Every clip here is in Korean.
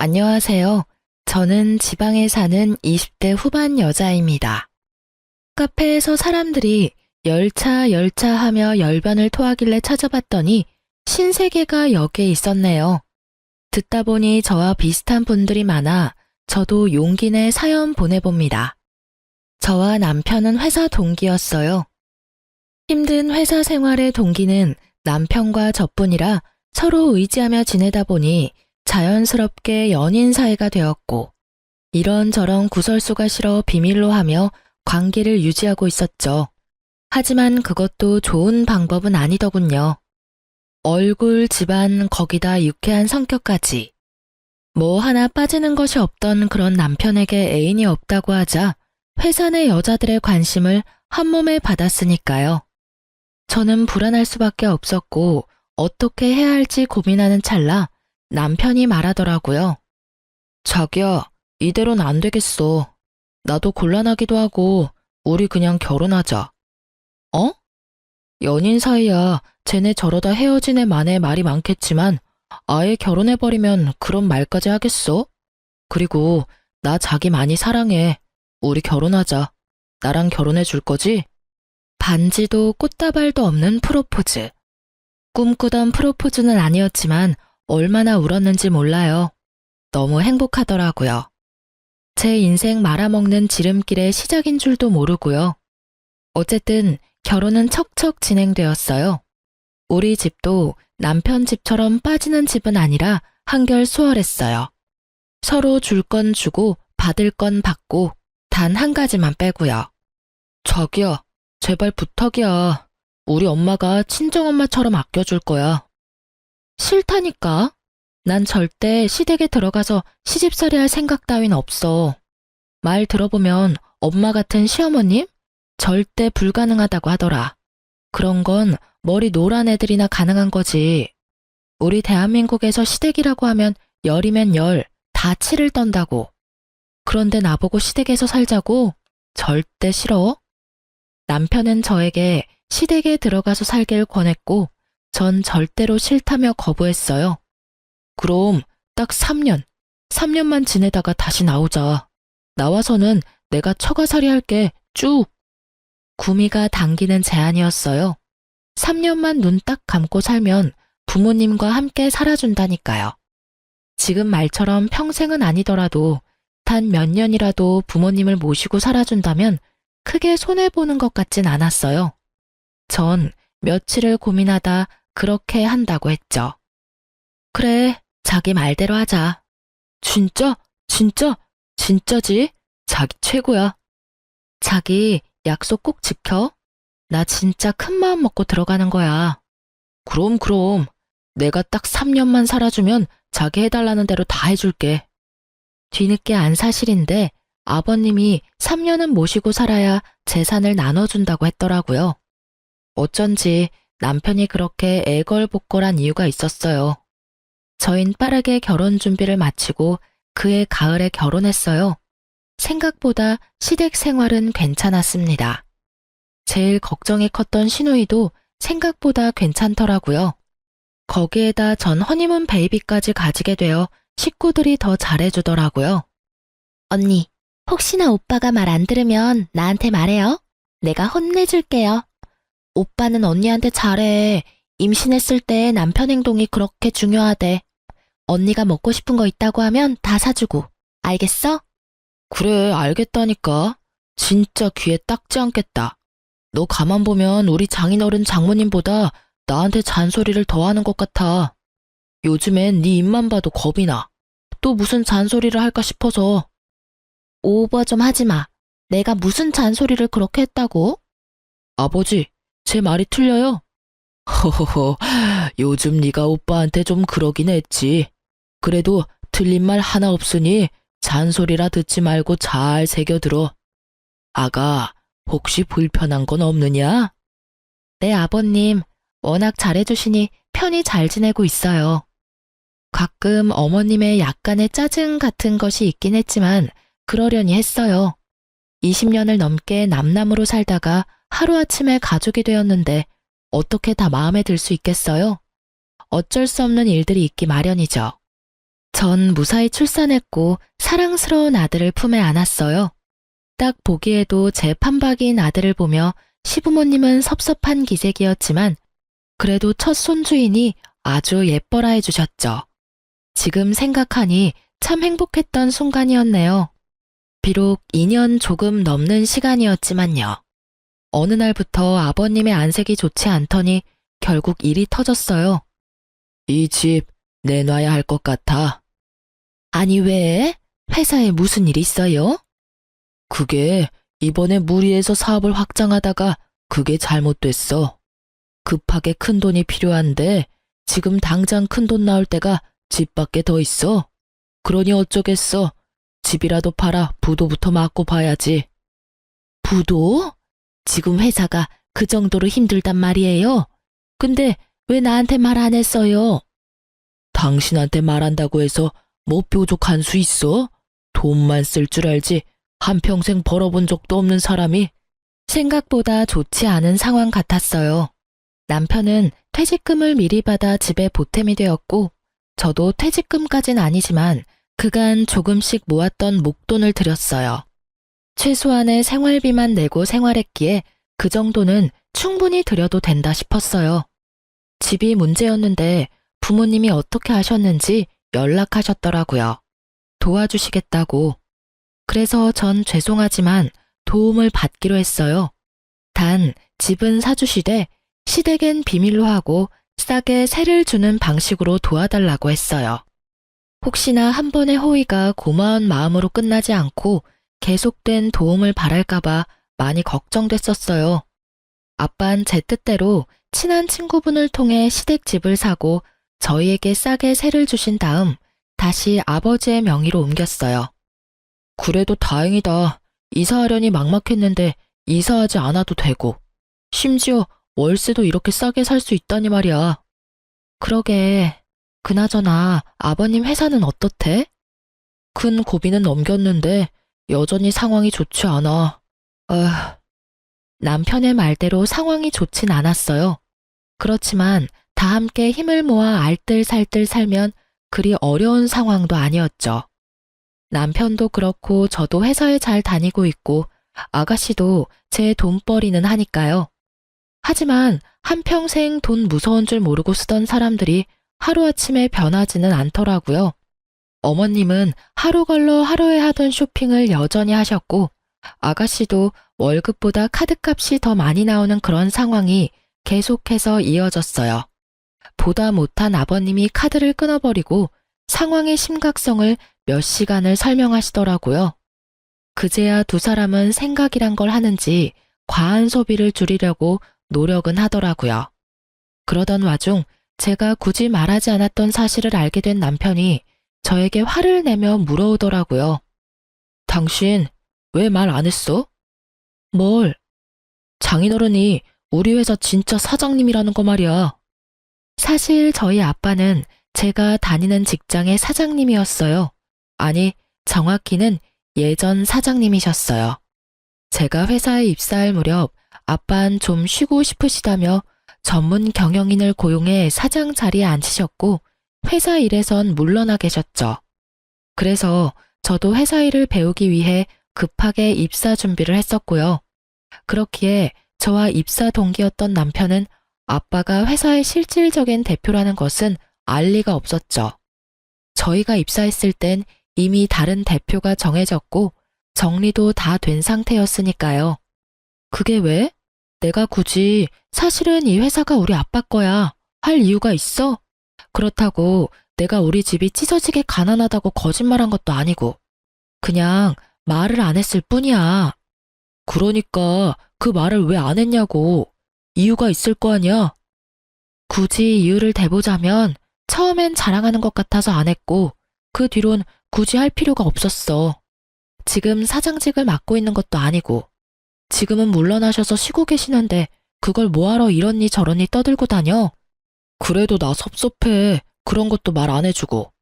안녕하세요. 저는 지방에 사는 20대 후반 여자입니다. 카페에서 사람들이 열차 하며 열변을 토하길래 찾아봤더니 신세계가 여기에 있었네요. 듣다 보니 저와 비슷한 분들이 많아 저도 용기 내 사연 보내봅니다. 저와 남편은 회사 동기였어요. 힘든 회사 생활의 동기는 남편과 저뿐이라 서로 의지하며 지내다 보니 자연스럽게 연인 사이가 되었고 이런저런 구설수가 싫어 비밀로 하며 관계를 유지하고 있었죠. 하지만 그것도 좋은 방법은 아니더군요. 얼굴, 집안, 거기다 유쾌한 성격까지. 뭐 하나 빠지는 것이 없던 그런 남편에게 애인이 없다고 하자 회사 내 여자들의 관심을 한몸에 받았으니까요. 저는 불안할 수밖에 없었고 어떻게 해야 할지 고민하는 찰나 남편이 말하더라고요. 자기야, 이대로는 안 되겠어. 나도 곤란하기도 하고 우리 그냥 결혼하자. 어? 연인 사이야. 쟤네 저러다 헤어진 애 만에 말이 많겠지만 아예 결혼해버리면 그런 말까지 하겠어? 그리고 나 자기 많이 사랑해. 우리 결혼하자. 나랑 결혼해 줄 거지? 반지도 꽃다발도 없는 프로포즈. 꿈꾸던 프로포즈는 아니었지만 얼마나 울었는지 몰라요. 너무 행복하더라고요. 제 인생 말아먹는 지름길의 시작인 줄도 모르고요. 어쨌든 결혼은 척척 진행되었어요. 우리 집도 남편 집처럼 빠지는 집은 아니라 한결 수월했어요. 서로 줄 건 주고 받을 건 받고 단 한 가지만 빼고요. 자기야, 제발 부탁이야. 우리 엄마가 친정엄마처럼 아껴줄 거야. 싫다니까. 난 절대 시댁에 들어가서 시집살이 할 생각 따윈 없어. 말 들어보면 엄마 같은 시어머님? 절대 불가능하다고 하더라. 그런 건 머리 노란 애들이나 가능한 거지. 우리 대한민국에서 시댁이라고 하면 열이면 열, 다 치를 떤다고. 그런데 나보고 시댁에서 살자고? 절대 싫어. 남편은 저에게 시댁에 들어가서 살길 권했고 전 절대로 싫다며 거부했어요. 그럼 딱 3년만 지내다가 다시 나오자. 나와서는 내가 처가살이 할게, 쭉. 구미가 당기는 제안이었어요. 3년만 눈 딱 감고 살면 부모님과 함께 살아준다니까요. 지금 말처럼 평생은 아니더라도 단 몇 년이라도 부모님을 모시고 살아준다면 크게 손해보는 것 같진 않았어요. 전 며칠을 고민하다 그렇게 한다고 했죠. 그래, 자기 말대로 하자. 진짜? 진짜? 진짜지? 자기 최고야. 자기 약속 꼭 지켜. 나 진짜 큰 마음 먹고 들어가는 거야. 그럼. 내가 딱 3년만 살아주면 자기 해달라는 대로 다 해줄게. 뒤늦게 안 사실인데 아버님이 3년은 모시고 살아야 재산을 나눠준다고 했더라고요. 어쩐지 남편이 그렇게 애걸복걸한 이유가 있었어요. 저흰 빠르게 결혼 준비를 마치고 그해 가을에 결혼했어요. 생각보다 시댁 생활은 괜찮았습니다. 제일 걱정이 컸던 시누이도 생각보다 괜찮더라고요. 거기에다 전 허니문 베이비까지 가지게 되어 식구들이 더 잘해주더라고요. 언니, 혹시나 오빠가 말 안 들으면 나한테 말해요. 내가 혼내줄게요. 오빠는 언니한테 잘해. 임신했을 때 남편 행동이 그렇게 중요하대. 언니가 먹고 싶은 거 있다고 하면 다 사주고. 알겠어? 그래, 알겠다니까. 진짜 귀에 딱지 않겠다. 너 가만 보면 우리 장인어른 장모님보다 나한테 잔소리를 더 하는 것 같아. 요즘엔 네 입만 봐도 겁이 나. 또 무슨 잔소리를 할까 싶어서. 오버 좀 하지 마. 내가 무슨 잔소리를 그렇게 했다고? 아버지, 제 말이 틀려요? 허허허, 요즘 네가 오빠한테 좀 그러긴 했지. 그래도 틀린 말 하나 없으니 잔소리라 듣지 말고 잘 새겨들어. 아가, 혹시 불편한 건 없느냐? 네, 아버님. 워낙 잘해주시니 편히 잘 지내고 있어요. 가끔 어머님의 약간의 짜증 같은 것이 있긴 했지만 그러려니 했어요. 20년을 넘게 남남으로 살다가 하루아침에 가족이 되었는데 어떻게 다 마음에 들 수 있겠어요? 어쩔 수 없는 일들이 있기 마련이죠. 전 무사히 출산했고 사랑스러운 아들을 품에 안았어요. 딱 보기에도 제 판박인 아들을 보며 시부모님은 섭섭한 기색이었지만 그래도 첫 손주이니 아주 예뻐라 해주셨죠. 지금 생각하니 참 행복했던 순간이었네요. 비록 2년 조금 넘는 시간이었지만요. 어느 날부터 아버님의 안색이 좋지 않더니 결국 일이 터졌어요. 이 집 내놔야 할 것 같아. 아니 왜? 회사에 무슨 일 있어요? 그게 이번에 무리해서 사업을 확장하다가 그게 잘못됐어. 급하게 큰 돈이 필요한데 지금 당장 큰 돈 나올 때가 집밖에 더 있어. 그러니 어쩌겠어. 집이라도 팔아 부도부터 맞고 봐야지. 부도? 지금 회사가 그 정도로 힘들단 말이에요. 근데 왜 나한테 말 안 했어요? 당신한테 말한다고 해서 뭐 뾰족한 수 있어? 돈만 쓸 줄 알지 한평생 벌어본 적도 없는 사람이. 생각보다 좋지 않은 상황 같았어요. 남편은 퇴직금을 미리 받아 집에 보탬이 되었고 저도 퇴직금까진 아니지만 그간 조금씩 모았던 목돈을 들였어요. 최소한의 생활비만 내고 생활했기에 그 정도는 충분히 들여도 된다 싶었어요. 집이 문제였는데 부모님이 어떻게 하셨는지 연락하셨더라고요. 도와주시겠다고. 그래서 전 죄송하지만 도움을 받기로 했어요. 단 집은 사주시되 시댁엔 비밀로 하고 싸게 세를 주는 방식으로 도와달라고 했어요. 혹시나 한 번의 호의가 고마운 마음으로 끝나지 않고 계속된 도움을 바랄까봐 많이 걱정됐었어요. 아빤 제 뜻대로 친한 친구분을 통해 시댁집을 사고 저희에게 싸게 세를 주신 다음 다시 아버지의 명의로 옮겼어요. 그래도 다행이다. 이사하려니 막막했는데 이사하지 않아도 되고 심지어 월세도 이렇게 싸게 살 수 있다니 말이야. 그러게. 그나저나 아버님 회사는 어떻대? 큰 고비는 넘겼는데 여전히 상황이 좋지 않아. 남편의 말대로 상황이 좋진 않았어요. 그렇지만 다 함께 힘을 모아 알뜰살뜰 살면 그리 어려운 상황도 아니었죠. 남편도 그렇고 저도 회사에 잘 다니고 있고 아가씨도 제 돈벌이는 하니까요. 하지만 한평생 돈 무서운 줄 모르고 쓰던 사람들이 하루아침에 변하지는 않더라고요. 어머님은 하루 걸러 하루에 하던 쇼핑을 여전히 하셨고 아가씨도 월급보다 카드값이 더 많이 나오는 그런 상황이 계속해서 이어졌어요. 보다 못한 아버님이 카드를 끊어버리고 상황의 심각성을 몇 시간을 설명하시더라고요. 그제야 두 사람은 생각이란 걸 하는지 과한 소비를 줄이려고 노력은 하더라고요. 그러던 와중 제가 굳이 말하지 않았던 사실을 알게 된 남편이 저에게 화를 내며 물어오더라고요. 당신 왜 말 안 했어? 뭘? 장인어른이 우리 회사 진짜 사장님이라는 거 말이야. 사실 저희 아빠는 제가 다니는 직장의 사장님이었어요. 아니, 정확히는 예전 사장님이셨어요. 제가 회사에 입사할 무렵 아빠는 좀 쉬고 싶으시다며 전문 경영인을 고용해 사장 자리에 앉히셨고 회사 일에선 물러나 계셨죠. 그래서 저도 회사 일을 배우기 위해 급하게 입사 준비를 했었고요. 그렇기에 저와 입사 동기였던 남편은 아빠가 회사의 실질적인 대표라는 것은 알 리가 없었죠. 저희가 입사했을 땐 이미 다른 대표가 정해졌고 정리도 다 된 상태였으니까요. 그게 왜? 내가 굳이 사실은 이 회사가 우리 아빠 거야 할 이유가 있어? 그렇다고 내가 우리 집이 찢어지게 가난하다고 거짓말한 것도 아니고 그냥 말을 안 했을 뿐이야. 그러니까 그 말을 왜 안 했냐고. 이유가 있을 거 아니야? 굳이 이유를 대보자면 처음엔 자랑하는 것 같아서 안 했고 그 뒤론 굳이 할 필요가 없었어. 지금 사장직을 맡고 있는 것도 아니고 지금은 물러나셔서 쉬고 계시는데 그걸 뭐하러 이러니 저러니 떠들고 다녀? 그래도 나 섭섭해. 그런 것도 말 안 해주고.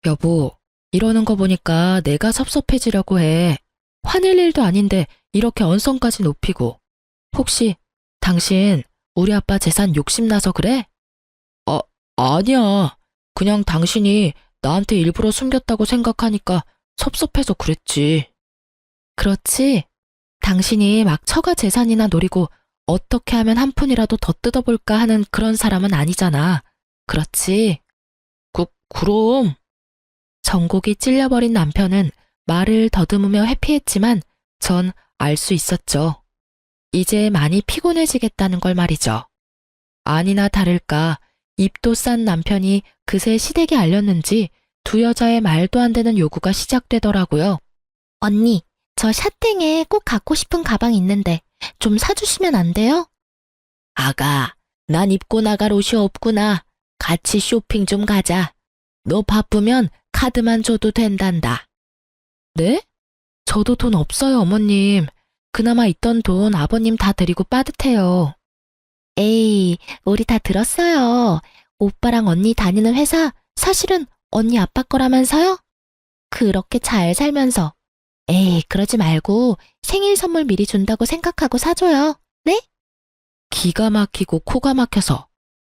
여보, 이러는 거 보니까 내가 섭섭해지려고 해. 화낼 일도 아닌데 이렇게 언성까지 높이고. 혹시 당신 우리 아빠 재산 욕심나서 그래? 아니야. 그냥 당신이 나한테 일부러 숨겼다고 생각하니까 섭섭해서 그랬지. 그렇지. 당신이 막 처가 재산이나 노리고 어떻게 하면 한 푼이라도 더 뜯어볼까 하는 그런 사람은 아니잖아. 그렇지? 그럼. 전곡이 찔려버린 남편은 말을 더듬으며 회피했지만 전 알 수 있었죠. 이제 많이 피곤해지겠다는 걸 말이죠. 아니나 다를까 입도 싼 남편이 그새 시댁에 알렸는지 두 여자의 말도 안 되는 요구가 시작되더라고요. 언니, 저 샤땡에 꼭 갖고 싶은 가방 있는데 좀 사주시면 안 돼요? 아가, 난 입고 나갈 옷이 없구나. 같이 쇼핑 좀 가자. 너 바쁘면 카드만 줘도 된단다. 네? 저도 돈 없어요, 어머님. 그나마 있던 돈 아버님 다 드리고 빠듯해요. 에이, 우리 다 들었어요. 오빠랑 언니 다니는 회사 사실은 언니 아빠 거라면서요? 그렇게 잘 살면서. 에이, 그러지 말고 생일 선물 미리 준다고 생각하고 사줘요. 네? 기가 막히고 코가 막혀서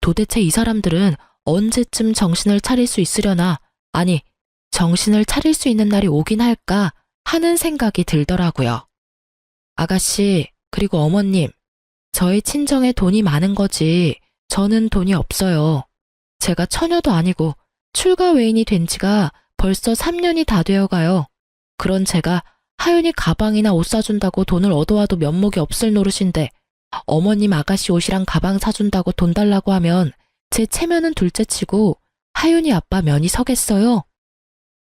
도대체 이 사람들은 언제쯤 정신을 차릴 수 있으려나, 아니, 정신을 차릴 수 있는 날이 오긴 할까 하는 생각이 들더라고요. 아가씨, 그리고 어머님, 저희 친정에 돈이 많은 거지 저는 돈이 없어요. 제가 처녀도 아니고 출가 외인이 된 지가 벌써 3년이 다 되어가요. 그런 제가 하윤이 가방이나 옷 사준다고 돈을 얻어와도 면목이 없을 노릇인데 어머님 아가씨 옷이랑 가방 사준다고 돈 달라고 하면 제 체면은 둘째치고 하윤이 아빠 면이 서겠어요.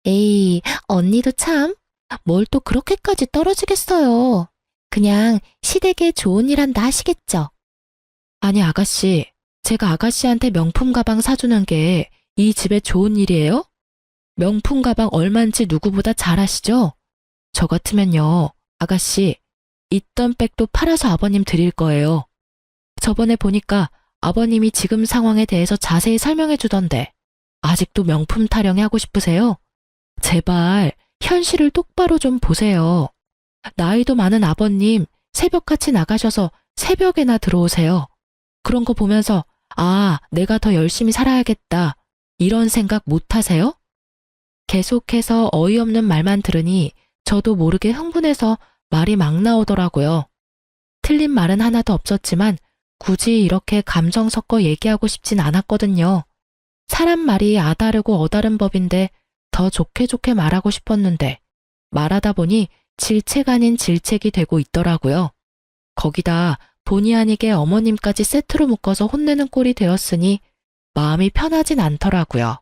에이, 언니도 참, 뭘 또 그렇게까지 떨어지겠어요. 그냥 시댁에 좋은 일 한다 하시겠죠. 아니 아가씨, 제가 아가씨한테 명품 가방 사주는 게 이 집에 좋은 일이에요? 명품 가방 얼만지 누구보다 잘 아시죠? 저 같으면요, 아가씨, 있던 백도 팔아서 아버님 드릴 거예요. 저번에 보니까 아버님이 지금 상황에 대해서 자세히 설명해 주던데 아직도 명품 타령이 하고 싶으세요? 제발 현실을 똑바로 좀 보세요. 나이도 많은 아버님 새벽같이 나가셔서 새벽에나 들어오세요. 그런 거 보면서 아, 내가 더 열심히 살아야겠다 이런 생각 못 하세요? 계속해서 어이없는 말만 들으니 저도 모르게 흥분해서 말이 막 나오더라고요. 틀린 말은 하나도 없었지만 굳이 이렇게 감정 섞어 얘기하고 싶진 않았거든요. 사람 말이 아다르고 어다른 법인데 더 좋게 좋게 말하고 싶었는데 말하다 보니 질책 아닌 질책이 되고 있더라고요. 거기다 본의 아니게 어머님까지 세트로 묶어서 혼내는 꼴이 되었으니 마음이 편하진 않더라고요.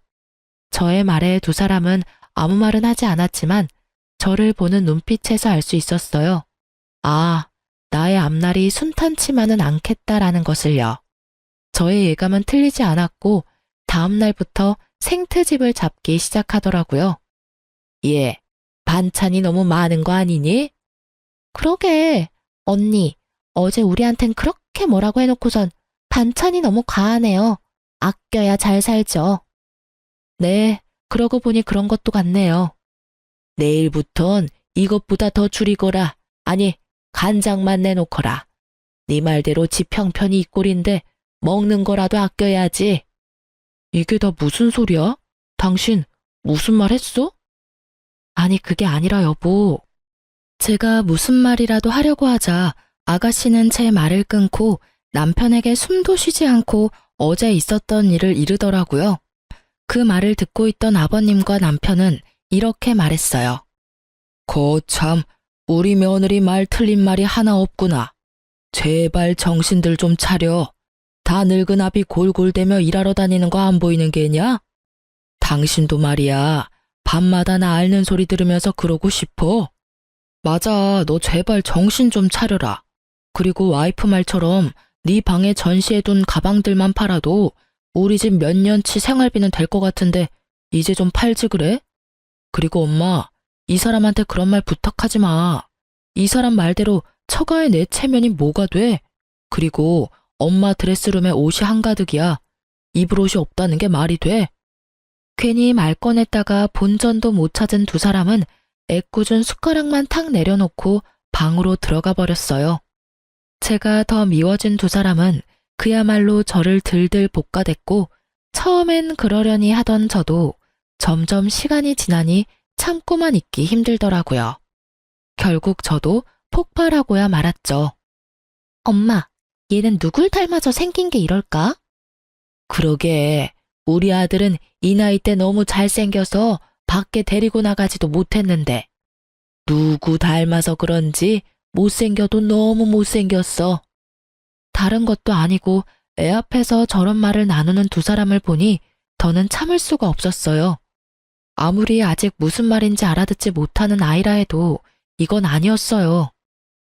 저의 말에 두 사람은 아무 말은 하지 않았지만 저를 보는 눈빛에서 알 수 있었어요. 아, 나의 앞날이 순탄치만은 않겠다라는 것을요. 저의 예감은 틀리지 않았고 다음 날부터 생트집을 잡기 시작하더라고요. 예, 반찬이 너무 많은 거 아니니? 그러게, 언니, 어제 우리한텐 그렇게 뭐라고 해놓고선 반찬이 너무 과하네요. 아껴야 잘 살죠. 네, 그러고 보니 그런 것도 같네요. 내일부턴 이것보다 더 줄이거라. 아니, 간장만 내놓거라. 네 말대로 집 형편이 이 꼴인데 먹는 거라도 아껴야지. 이게 다 무슨 소리야? 당신 무슨 말 했어? 아니, 그게 아니라 여보. 제가 무슨 말이라도 하려고 하자 아가씨는 제 말을 끊고 남편에게 숨도 쉬지 않고 어제 있었던 일을 이르더라고요. 그 말을 듣고 있던 아버님과 남편은 이렇게 말했어요. 거참, 우리 며느리 말 틀린 말이 하나 없구나. 제발 정신들 좀 차려. 다 늙은 아비 골골대며 일하러 다니는 거 안 보이는 게냐? 당신도 말이야, 밤마다 나 앓는 소리 들으면서 그러고 싶어. 맞아, 너 제발 정신 좀 차려라. 그리고 와이프 말처럼 네 방에 전시해둔 가방들만 팔아도 우리 집 몇 년치 생활비는 될 것 같은데 이제 좀 팔지 그래? 그리고 엄마, 이 사람한테 그런 말 부탁하지 마. 이 사람 말대로 처가의 내 체면이 뭐가 돼? 그리고 엄마 드레스룸에 옷이 한가득이야. 입을 옷이 없다는 게 말이 돼? 괜히 말 꺼냈다가 본전도 못 찾은 두 사람은 애꿎은 숟가락만 탁 내려놓고 방으로 들어가 버렸어요. 제가 더 미워진 두 사람은 그야말로 저를 들들 볶아댔고 처음엔 그러려니 하던 저도 점점 시간이 지나니 참고만 있기 힘들더라고요. 결국 저도 폭발하고야 말았죠. 엄마, 얘는 누굴 닮아서 생긴 게 이럴까? 그러게, 우리 아들은 이 나이 때 너무 잘생겨서 밖에 데리고 나가지도 못했는데 누구 닮아서 그런지 못생겨도 너무 못생겼어. 다른 것도 아니고 애 앞에서 저런 말을 나누는 두 사람을 보니 더는 참을 수가 없었어요. 아무리 아직 무슨 말인지 알아듣지 못하는 아이라 해도 이건 아니었어요.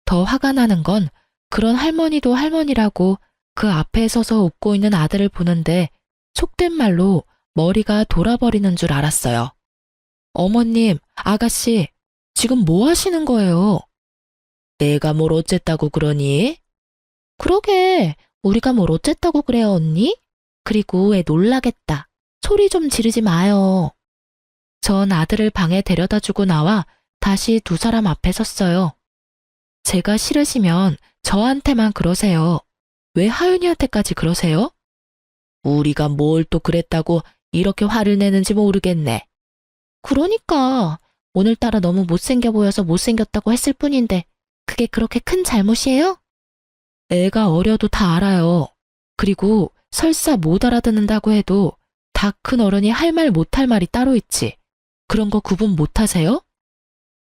더 화가 나는 건 그런 할머니도 할머니라고 그 앞에 서서 웃고 있는 아들을 보는데 속된 말로 머리가 돌아버리는 줄 알았어요. 어머님, 아가씨, 지금 뭐 하시는 거예요? 내가 뭘 어쨌다고 그러니? 그러게, 우리가 뭘 어쨌다고 그래요, 언니? 그리고 애 놀라겠다. 소리 좀 지르지 마요. 전 아들을 방에 데려다 주고 나와 다시 두 사람 앞에 섰어요. 제가 싫으시면 저한테만 그러세요. 왜 하윤이한테까지 그러세요? 우리가 뭘 또 그랬다고 이렇게 화를 내는지 모르겠네. 그러니까 오늘따라 너무 못생겨 보여서 못생겼다고 했을 뿐인데 그게 그렇게 큰 잘못이에요? 애가 어려도 다 알아요. 그리고 설사 못 알아듣는다고 해도 다 큰 어른이 할 말 못할 말이 따로 있지. 그런 거 구분 못하세요?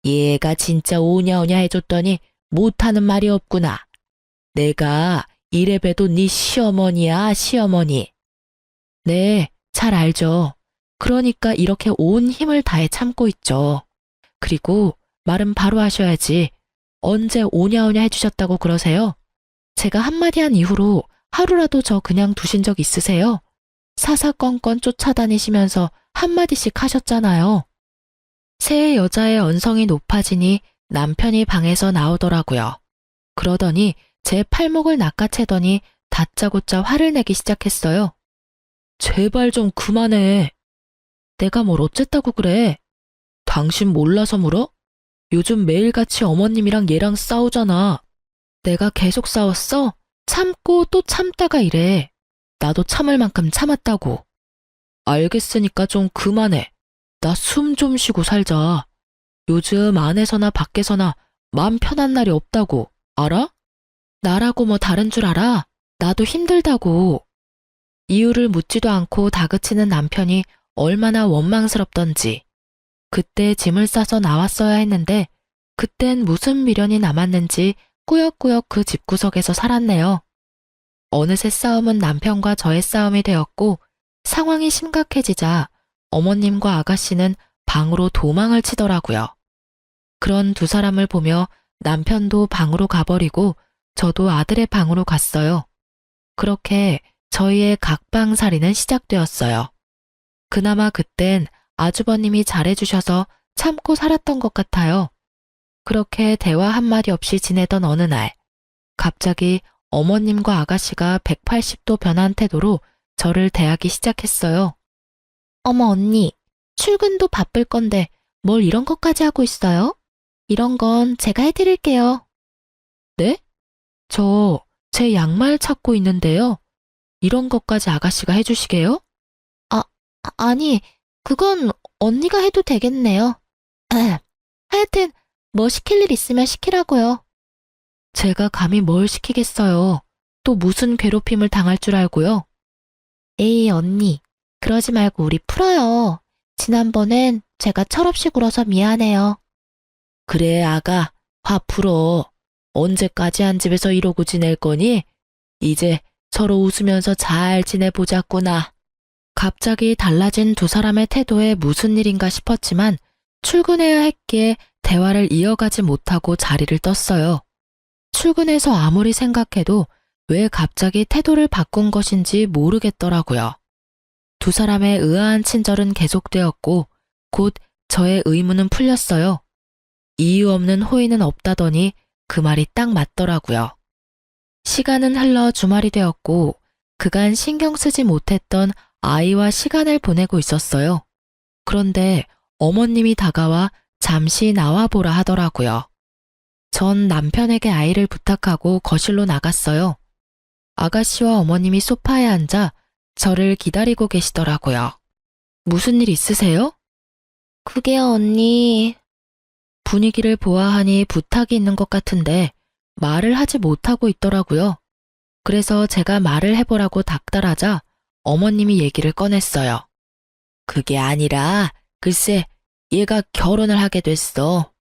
얘가 진짜 오냐오냐 해줬더니 못하는 말이 없구나. 내가 이래봬도 네 시어머니야, 시어머니. 네, 잘 알죠. 그러니까 이렇게 온 힘을 다해 참고 있죠. 그리고 말은 바로 하셔야지. 언제 오냐오냐 해주셨다고 그러세요? 제가 한마디 한 이후로 하루라도 저 그냥 두신 적 있으세요? 사사건건 쫓아다니시면서 한마디씩 하셨잖아요. 새 여자의 언성이 높아지니 남편이 방에서 나오더라고요. 그러더니 제 팔목을 낚아채더니 다짜고짜 화를 내기 시작했어요. 제발 좀 그만해. 내가 뭘 어쨌다고 그래? 당신 몰라서 물어? 요즘 매일같이 어머님이랑 얘랑 싸우잖아. 내가 계속 싸웠어? 참고 또 참다가 이래. 나도 참을 만큼 참았다고. 알겠으니까 좀 그만해. 나 숨 좀 쉬고 살자. 요즘 안에서나 밖에서나 마음 편한 날이 없다고. 알아? 나라고 뭐 다른 줄 알아? 나도 힘들다고. 이유를 묻지도 않고 다그치는 남편이 얼마나 원망스럽던지. 그때 짐을 싸서 나왔어야 했는데 그땐 무슨 미련이 남았는지 꾸역꾸역 그 집구석에서 살았네요. 어느새 싸움은 남편과 저의 싸움이 되었고 상황이 심각해지자 어머님과 아가씨는 방으로 도망을 치더라고요. 그런 두 사람을 보며 남편도 방으로 가버리고 저도 아들의 방으로 갔어요. 그렇게 저희의 각방살이는 시작되었어요. 그나마 그땐 아주버님이 잘해주셔서 참고 살았던 것 같아요. 그렇게 대화 한마디 없이 지내던 어느 날, 갑자기 어머님과 아가씨가 180도 변한 태도로 저를 대하기 시작했어요. 어머 언니, 출근도 바쁠 건데 뭘 이런 것까지 하고 있어요? 이런 건 제가 해드릴게요. 네? 저 제 양말 찾고 있는데요. 이런 것까지 아가씨가 해주시게요? 아니, 그건 언니가 해도 되겠네요. 하여튼 뭐 시킬 일 있으면 시키라고요. 제가 감히 뭘 시키겠어요. 또 무슨 괴롭힘을 당할 줄 알고요. 에이 언니, 그러지 말고 우리 풀어요. 지난번엔 제가 철없이 굴어서 미안해요. 그래 아가, 화 풀어. 언제까지 한 집에서 이러고 지낼 거니? 이제 서로 웃으면서 잘 지내보자꾸나. 갑자기 달라진 두 사람의 태도에 무슨 일인가 싶었지만 출근해야 했기에 대화를 이어가지 못하고 자리를 떴어요. 출근해서 아무리 생각해도 왜 갑자기 태도를 바꾼 것인지 모르겠더라고요. 두 사람의 의아한 친절은 계속되었고 곧 저의 의문은 풀렸어요. 이유 없는 호의는 없다더니 그 말이 딱 맞더라고요. 시간은 흘러 주말이 되었고 그간 신경 쓰지 못했던 아이와 시간을 보내고 있었어요. 그런데 어머님이 다가와 잠시 나와보라 하더라고요. 전 남편에게 아이를 부탁하고 거실로 나갔어요. 아가씨와 어머님이 소파에 앉아 저를 기다리고 계시더라고요. 무슨 일 있으세요? 그게요, 언니. 분위기를 보아하니 부탁이 있는 것 같은데 말을 하지 못하고 있더라고요. 그래서 제가 말을 해보라고 닥달하자 어머님이 얘기를 꺼냈어요. 그게 아니라 글쎄 얘가 결혼을 하게 됐어.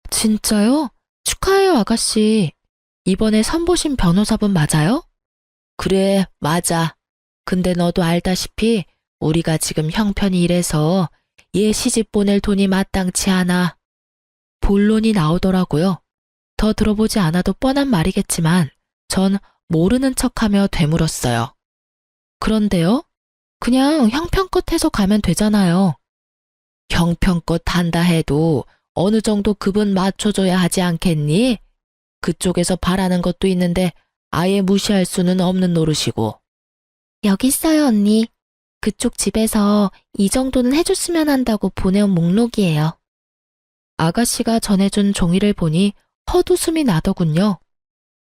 진짜요? 축하해요, 아가씨. 이번에 선보신 변호사분 맞아요? 그래, 맞아. 근데 너도 알다시피 우리가 지금 형편이 이래서 얘 시집 보낼 돈이 마땅치 않아. 본론이 나오더라고요. 더 들어보지 않아도 뻔한 말이겠지만 전 모르는 척하며 되물었어요. 그런데요? 그냥 형편껏 해서 가면 되잖아요. 형편껏 한다 해도 어느 정도 급은 맞춰줘야 하지 않겠니? 그쪽에서 바라는 것도 있는데 아예 무시할 수는 없는 노릇이고. 여기 있어요, 언니. 그쪽 집에서 이 정도는 해줬으면 한다고 보내온 목록이에요. 아가씨가 전해준 종이를 보니 헛웃음이 나더군요.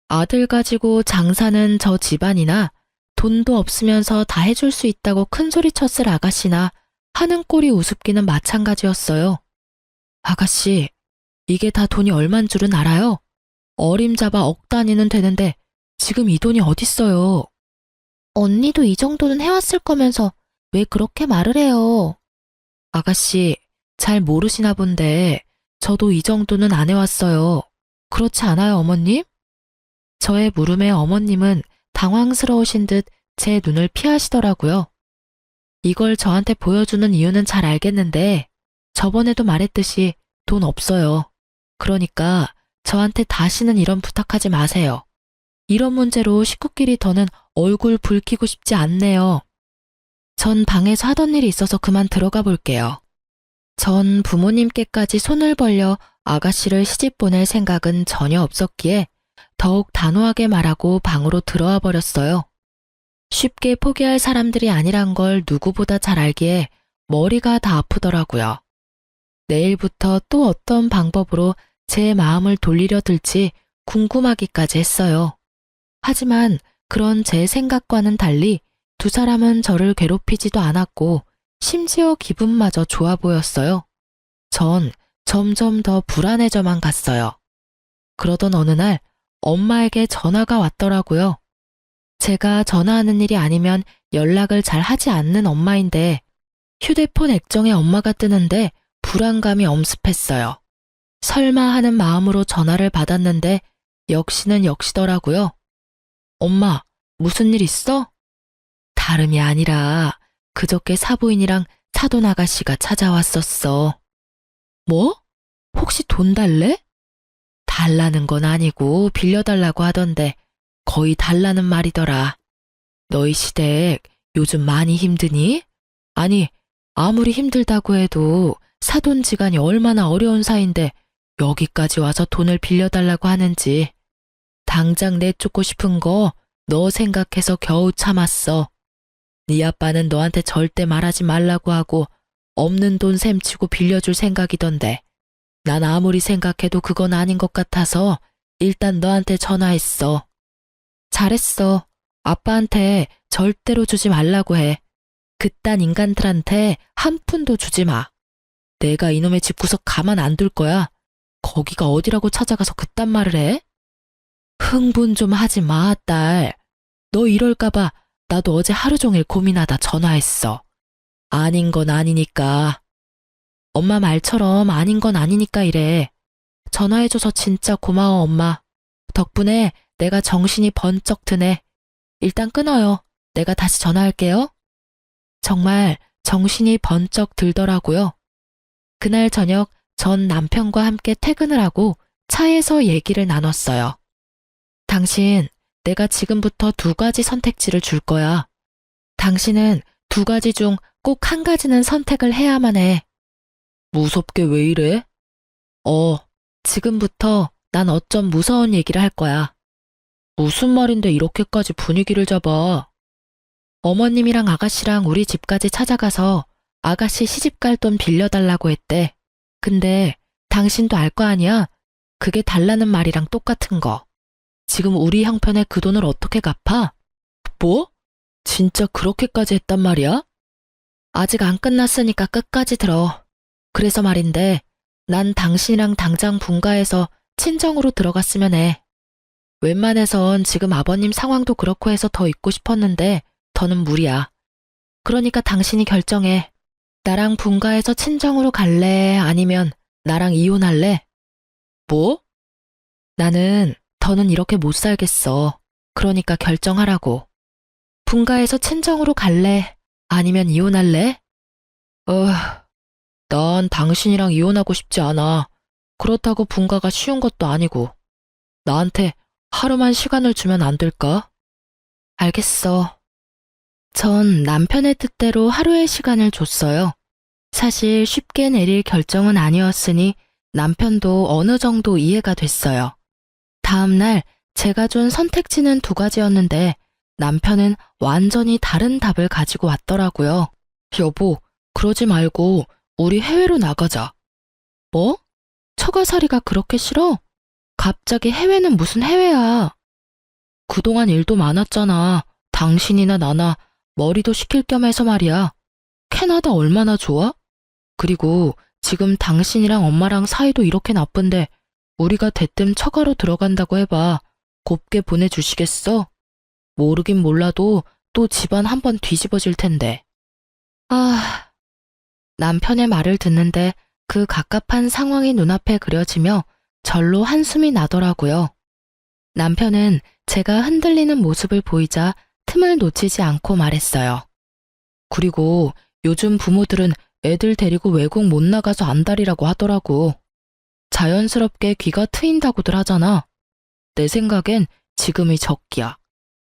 아들 가지고 장사는 저 집안이나 돈도 없으면서 다 해줄 수 있다고 큰소리 쳤을 아가씨나 하는 꼴이 우습기는 마찬가지였어요. 아가씨, 이게 다 돈이 얼만 줄은 알아요? 어림잡아 억 단위는 되는데 지금 이 돈이 어딨어요? 언니도 이 정도는 해왔을 거면서 왜 그렇게 말을 해요? 아가씨, 잘 모르시나 본데 저도 이 정도는 안 해왔어요. 그렇지 않아요, 어머님? 저의 물음에 어머님은 당황스러우신 듯 제 눈을 피하시더라고요. 이걸 저한테 보여주는 이유는 잘 알겠는데 저번에도 말했듯이 돈 없어요. 그러니까 저한테 다시는 이런 부탁하지 마세요. 이런 문제로 식구끼리 더는 얼굴 붉히고 싶지 않네요. 전 방에서 하던 일이 있어서 그만 들어가 볼게요. 전 부모님께까지 손을 벌려 아가씨를 시집 보낼 생각은 전혀 없었기에 더욱 단호하게 말하고 방으로 들어와 버렸어요. 쉽게 포기할 사람들이 아니란 걸 누구보다 잘 알기에 머리가 다 아프더라고요. 내일부터 또 어떤 방법으로 제 마음을 돌리려 들지 궁금하기까지 했어요. 하지만 그런 제 생각과는 달리 두 사람은 저를 괴롭히지도 않았고 심지어 기분마저 좋아 보였어요. 전 점점 더 불안해져만 갔어요. 그러던 어느 날 엄마에게 전화가 왔더라고요. 제가 전화하는 일이 아니면 연락을 잘 하지 않는 엄마인데 휴대폰 액정에 엄마가 뜨는데 불안감이 엄습했어요. 설마 하는 마음으로 전화를 받았는데 역시는 역시더라고요. 엄마, 무슨 일 있어? 다름이 아니라 그저께 사부인이랑 사돈 아가씨가 찾아왔었어. 뭐? 혹시 돈 달래? 달라는 건 아니고 빌려달라고 하던데 거의 달라는 말이더라. 너희 시댁 요즘 많이 힘드니? 아니, 아무리 힘들다고 해도 사돈지간이 얼마나 어려운 사이인데 여기까지 와서 돈을 빌려달라고 하는지. 당장 내쫓고 싶은 거 너 생각해서 겨우 참았어. 네 아빠는 너한테 절대 말하지 말라고 하고 없는 돈 셈치고 빌려줄 생각이던데 난 아무리 생각해도 그건 아닌 것 같아서 일단 너한테 전화했어. 잘했어. 아빠한테 절대로 주지 말라고 해. 그딴 인간들한테 한 푼도 주지 마. 내가 이놈의 집구석 가만 안 둘 거야. 거기가 어디라고 찾아가서 그딴 말을 해? 흥분 좀 하지 마, 딸. 너 이럴까봐 나도 어제 하루 종일 고민하다 전화했어. 아닌 건 아니니까. 엄마 말처럼 아닌 건 아니니까 이래. 전화해줘서 진짜 고마워, 엄마. 덕분에 내가 정신이 번쩍 드네. 일단 끊어요. 내가 다시 전화할게요. 정말 정신이 번쩍 들더라고요. 그날 저녁 전 남편과 함께 퇴근을 하고 차에서 얘기를 나눴어요. 당신, 내가 지금부터 두 가지 선택지를 줄 거야. 당신은 두 가지 중 꼭 한 가지는 선택을 해야만 해. 무섭게 왜 이래? 지금부터 난 어쩜 무서운 얘기를 할 거야. 무슨 말인데 이렇게까지 분위기를 잡아? 어머님이랑 아가씨랑 우리 집까지 찾아가서 아가씨 시집갈 돈 빌려달라고 했대. 근데 당신도 알 거 아니야? 그게 달라는 말이랑 똑같은 거. 지금 우리 형편에 그 돈을 어떻게 갚아? 뭐? 진짜 그렇게까지 했단 말이야? 아직 안 끝났으니까 끝까지 들어. 그래서 말인데, 난 당신이랑 당장 분가해서 친정으로 들어갔으면 해. 웬만해선 지금 아버님 상황도 그렇고 해서 더 있고 싶었는데, 더는 무리야. 그러니까 당신이 결정해. 나랑 분가해서 친정으로 갈래? 아니면 나랑 이혼할래? 뭐? 나는 더는 이렇게 못 살겠어. 그러니까 결정하라고. 분가해서 친정으로 갈래? 아니면 이혼할래? 난 당신이랑 이혼하고 싶지 않아. 그렇다고 분가가 쉬운 것도 아니고. 나한테 하루만 시간을 주면 안 될까? 알겠어. 전 남편의 뜻대로 하루의 시간을 줬어요. 사실 쉽게 내릴 결정은 아니었으니 남편도 어느 정도 이해가 됐어요. 다음 날 제가 준 선택지는 두 가지였는데 남편은 완전히 다른 답을 가지고 왔더라고요. 여보, 그러지 말고 우리 해외로 나가자. 뭐? 처가살이가 그렇게 싫어? 갑자기 해외는 무슨 해외야? 그동안 일도 많았잖아. 당신이나 나나 머리도 식힐 겸 해서 말이야. 캐나다 얼마나 좋아? 그리고 지금 당신이랑 엄마랑 사이도 이렇게 나쁜데 우리가 대뜸 처가로 들어간다고 해봐. 곱게 보내주시겠어? 모르긴 몰라도 또 집안 한번 뒤집어질 텐데. 남편의 말을 듣는데 그 갑갑한 상황이 눈앞에 그려지며 절로 한숨이 나더라고요. 남편은 제가 흔들리는 모습을 보이자 틈을 놓치지 않고 말했어요. 그리고 요즘 부모들은 애들 데리고 외국 못 나가서 안달이라고 하더라고. 자연스럽게 귀가 트인다고들 하잖아. 내 생각엔 지금이 적기야.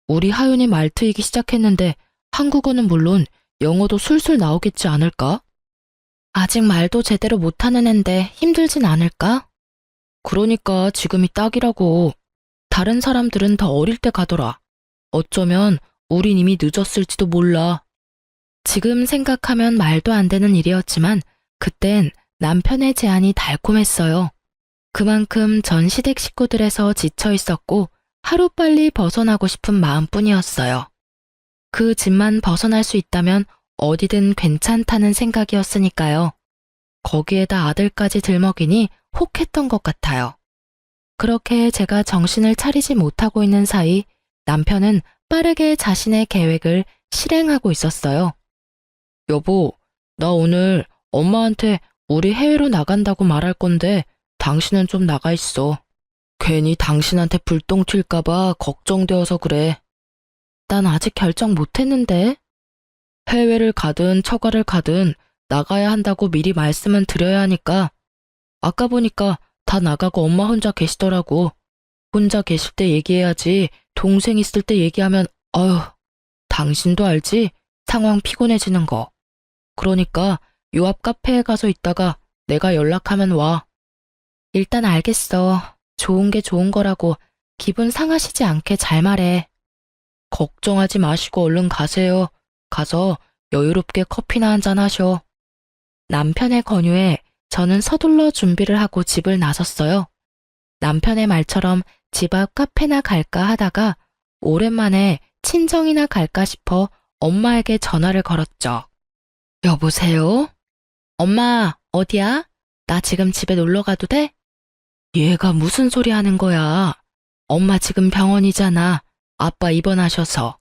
우리 하윤이 말 트이기 시작했는데 한국어는 물론 영어도 술술 나오겠지 않을까? 아직 말도 제대로 못하는 앤데 힘들진 않을까? 그러니까 지금이 딱이라고. 다른 사람들은 더 어릴 때 가더라. 어쩌면 우린 이미 늦었을지도 몰라. 지금 생각하면 말도 안 되는 일이었지만 그땐 남편의 제안이 달콤했어요. 그만큼 전 시댁 식구들에서 지쳐 있었고 하루빨리 벗어나고 싶은 마음뿐이었어요. 그 집만 벗어날 수 있다면 어디든 괜찮다는 생각이었으니까요. 거기에다 아들까지 들먹이니 혹했던 것 같아요. 그렇게 제가 정신을 차리지 못하고 있는 사이 남편은 빠르게 자신의 계획을 실행하고 있었어요. 여보, 나 오늘 엄마한테 우리 해외로 나간다고 말할 건데 당신은 좀 나가 있어. 괜히 당신한테 불똥 튈까봐 걱정되어서 그래. 난 아직 결정 못했는데. 해외를 가든 처가를 가든 나가야 한다고 미리 말씀은 드려야 하니까. 아까 보니까 다 나가고 엄마 혼자 계시더라고. 혼자 계실 때 얘기해야지 동생 있을 때 얘기하면 어휴, 당신도 알지? 상황 피곤해지는 거. 그러니까 요 앞 카페에 가서 있다가 내가 연락하면 와. 일단 알겠어. 좋은 게 좋은 거라고 기분 상하시지 않게 잘 말해. 걱정하지 마시고 얼른 가세요. 가서 여유롭게 커피나 한잔 하셔. 남편의 권유에 저는 서둘러 준비를 하고 집을 나섰어요. 남편의 말처럼 집 앞 카페나 갈까 하다가 오랜만에 친정이나 갈까 싶어 엄마에게 전화를 걸었죠. 여보세요? 엄마, 어디야? 나 지금 집에 놀러 가도 돼? 얘가 무슨 소리 하는 거야? 엄마 지금 병원이잖아. 아빠 입원하셔서.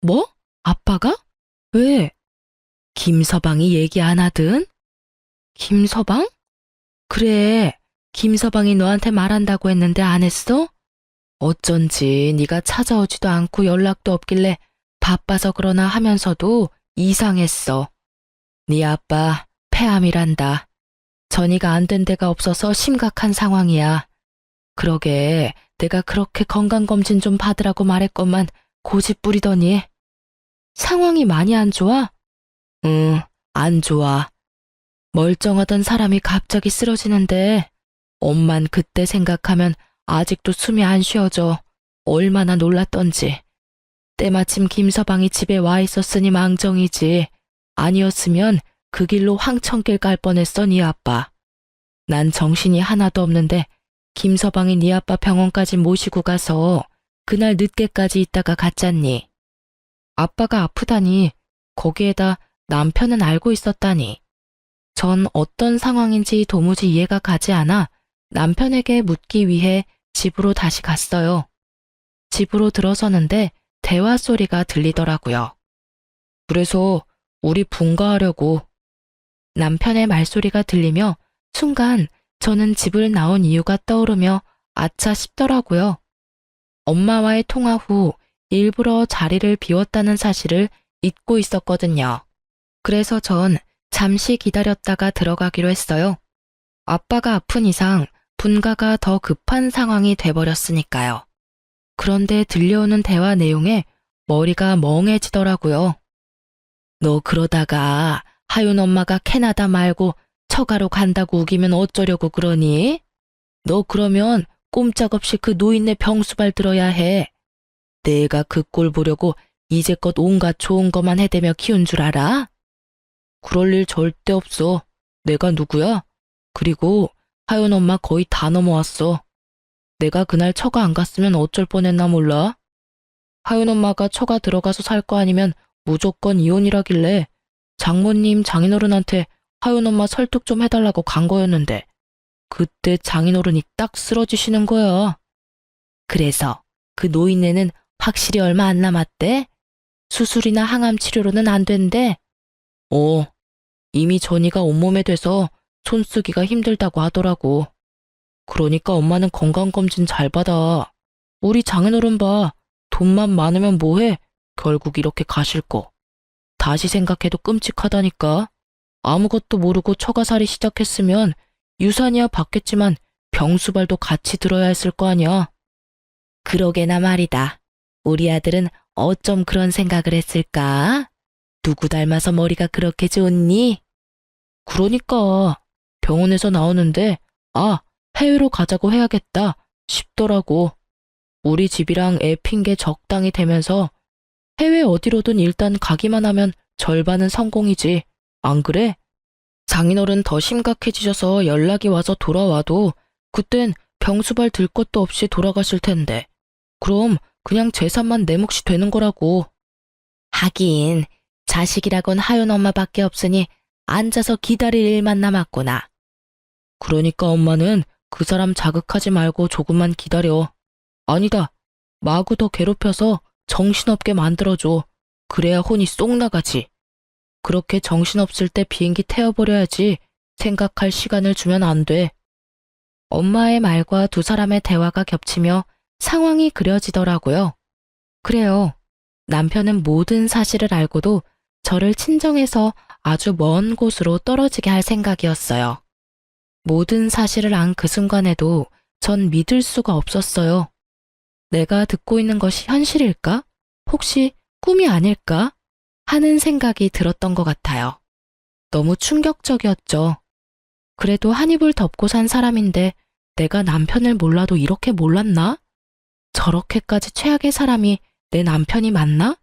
뭐? 아빠가? 왜? 김서방이 얘기 안 하든? 김서방? 그래, 김서방이 너한테 말한다고 했는데 안 했어? 어쩐지 네가 찾아오지도 않고 연락도 없길래 바빠서 그러나 하면서도 이상했어. 네 아빠 폐암이란다. 전이가 안 된 데가 없어서 심각한 상황이야. 그러게 내가 그렇게 건강검진 좀 받으라고 말했건만 고집 부리더니. 상황이 많이 안 좋아? 응, 안 좋아. 멀쩡하던 사람이 갑자기 쓰러지는데 엄만 그때 생각하면 아직도 숨이 안 쉬어져. 얼마나 놀랐던지. 때마침 김서방이 집에 와 있었으니 망정이지. 아니었으면 그 길로 황천길 갈 뻔했어, 네 아빠. 난 정신이 하나도 없는데 김서방이 네 아빠 병원까지 모시고 가서 그날 늦게까지 있다가 갔잖니. 아빠가 아프다니 거기에다 남편은 알고 있었다니. 전 어떤 상황인지 도무지 이해가 가지 않아 남편에게 묻기 위해 집으로 다시 갔어요. 집으로 들어서는데 대화 소리가 들리더라고요. 그래서 우리 분가하려고. 남편의 말소리가 들리며 순간 저는 집을 나온 이유가 떠오르며 아차 싶더라고요. 엄마와의 통화 후 일부러 자리를 비웠다는 사실을 잊고 있었거든요. 그래서 전 잠시 기다렸다가 들어가기로 했어요. 아빠가 아픈 이상 분가가 더 급한 상황이 돼버렸으니까요. 그런데 들려오는 대화 내용에 머리가 멍해지더라고요. 너 그러다가 하윤 엄마가 캐나다 말고 처가로 간다고 우기면 어쩌려고 그러니? 너 그러면 꼼짝없이 그 노인네 병수발 들어야 해. 내가 그 꼴 보려고 이제껏 온갖 좋은 것만 해대며 키운 줄 알아? 그럴 일 절대 없어. 내가 누구야? 그리고 하윤 엄마 거의 다 넘어왔어. 내가 그날 처가 안 갔으면 어쩔 뻔했나 몰라? 하윤 엄마가 처가 들어가서 살 거 아니면 무조건 이혼이라길래 장모님 장인어른한테 하윤 엄마 설득 좀 해달라고 간 거였는데 그때 장인어른이 딱 쓰러지시는 거야. 그래서 그 노인네는 확실히 얼마 안 남았대? 수술이나 항암 치료로는 안 된대? 이미 전이가 온몸에 돼서 손쓰기가 힘들다고 하더라고. 그러니까 엄마는 건강검진 잘 받아. 우리 장인어른 봐. 돈만 많으면 뭐해? 결국 이렇게 가실 거. 다시 생각해도 끔찍하다니까. 아무것도 모르고 처가살이 시작했으면 유산이야 받겠지만 병수발도 같이 들어야 했을 거 아니야. 그러게나 말이다. 우리 아들은 어쩜 그런 생각을 했을까? 누구 닮아서 머리가 그렇게 좋니? 그러니까 병원에서 나오는데 해외로 가자고 해야겠다 싶더라고. 우리 집이랑 애 핑계 적당히 대면서 해외 어디로든 일단 가기만 하면 절반은 성공이지. 안 그래? 장인어른 더 심각해지셔서 연락이 와서 돌아와도 그땐 병수발 들 것도 없이 돌아가실 텐데. 그럼 그냥 재산만 내 몫이 되는 거라고. 하긴 자식이라곤 하윤 엄마밖에 없으니 앉아서 기다릴 일만 남았구나. 그러니까 엄마는 그 사람 자극하지 말고 조금만 기다려. 아니다. 마구 더 괴롭혀서 정신없게 만들어줘. 그래야 혼이 쏙 나가지. 그렇게 정신없을 때 비행기 태워버려야지 생각할 시간을 주면 안 돼. 엄마의 말과 두 사람의 대화가 겹치며 상황이 그려지더라고요. 그래요. 남편은 모든 사실을 알고도 저를 친정에서 아주 먼 곳으로 떨어지게 할 생각이었어요. 모든 사실을 안 그 순간에도 전 믿을 수가 없었어요. 내가 듣고 있는 것이 현실일까? 혹시 꿈이 아닐까? 하는 생각이 들었던 것 같아요. 너무 충격적이었죠. 그래도 한 입을 덮고 산 사람인데 내가 남편을 몰라도 이렇게 몰랐나? 저렇게까지 최악의 사람이 내 남편이 맞나?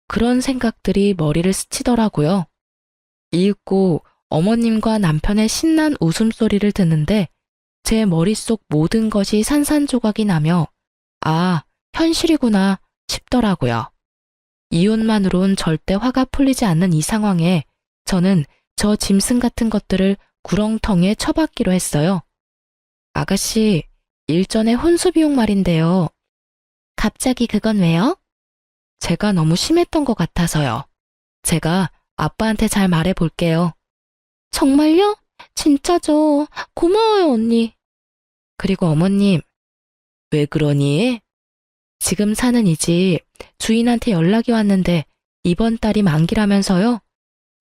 그런 생각들이 머리를 스치더라고요. 이윽고 어머님과 남편의 신난 웃음소리를 듣는데 제 머릿속 모든 것이 산산조각이 나며 현실이구나 싶더라고요. 이혼만으론 절대 화가 풀리지 않는 이 상황에 저는 저 짐승 같은 것들을 구렁텅이에 처박기로 했어요. 아가씨, 일전에 혼수 비용 말인데요. 갑자기 그건 왜요? 제가 너무 심했던 것 같아서요. 제가 아빠한테 잘 말해볼게요. 정말요? 진짜죠. 고마워요, 언니. 그리고 어머님, 왜 그러니? 지금 사는 이 집 주인한테 연락이 왔는데 이번 달이 만기라면서요?